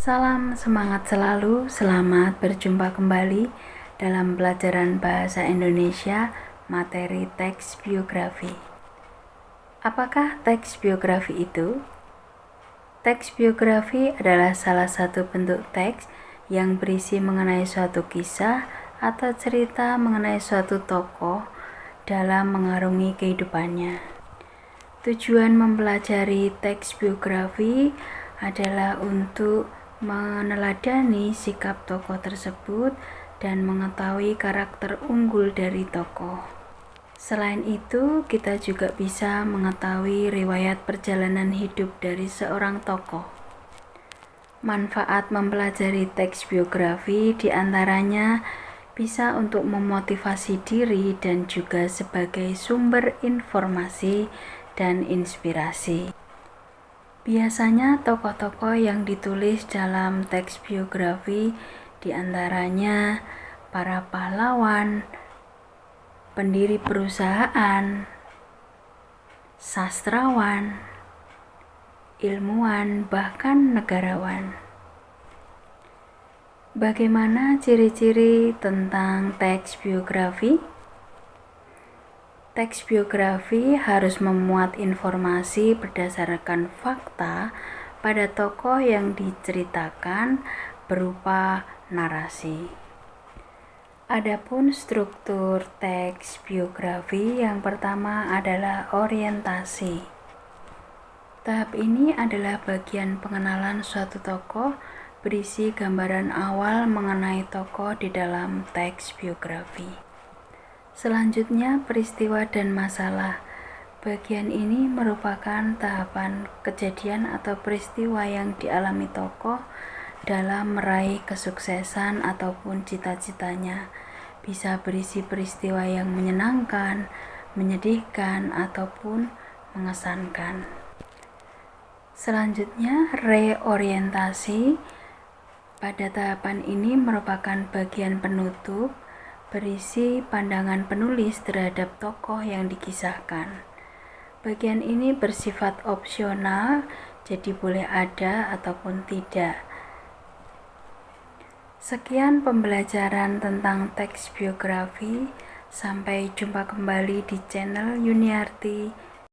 Salam semangat selalu, selamat berjumpa kembali dalam pelajaran Bahasa Indonesia materi teks biografi. Apakah teks biografi itu? Teks biografi adalah salah satu bentuk teks yang berisi mengenai suatu kisah atau cerita mengenai suatu tokoh dalam mengarungi kehidupannya. Tujuan mempelajari teks biografi adalah untuk meneladani sikap tokoh tersebut dan mengetahui karakter unggul dari tokoh. Selain itu, kita juga bisa mengetahui riwayat perjalanan hidup dari seorang tokoh. Manfaat mempelajari teks biografi diantaranya bisa untuk memotivasi diri dan juga sebagai sumber informasi dan inspirasi. Biasanya tokoh-tokoh yang ditulis dalam teks biografi diantaranya para pahlawan, pendiri perusahaan, sastrawan, ilmuwan, bahkan negarawan. Bagaimana ciri-ciri tentang teks biografi? Teks biografi harus memuat informasi berdasarkan fakta pada tokoh yang diceritakan berupa narasi. Adapun struktur teks biografi yang pertama adalah orientasi. Tahap ini adalah bagian pengenalan suatu tokoh, berisi gambaran awal mengenai tokoh di dalam teks biografi. Selanjutnya, peristiwa dan masalah. Bagian ini merupakan tahapan kejadian atau peristiwa yang dialami tokoh dalam meraih kesuksesan ataupun cita-citanya. Bisa berisi peristiwa yang menyenangkan, menyedihkan, ataupun mengesankan. Selanjutnya, reorientasi. Pada tahapan ini merupakan bagian penutup, berisi pandangan penulis terhadap tokoh yang dikisahkan. Bagian ini bersifat opsional, jadi boleh ada ataupun tidak. Sekian pembelajaran tentang teks biografi. Sampai jumpa kembali di channel Yuniarti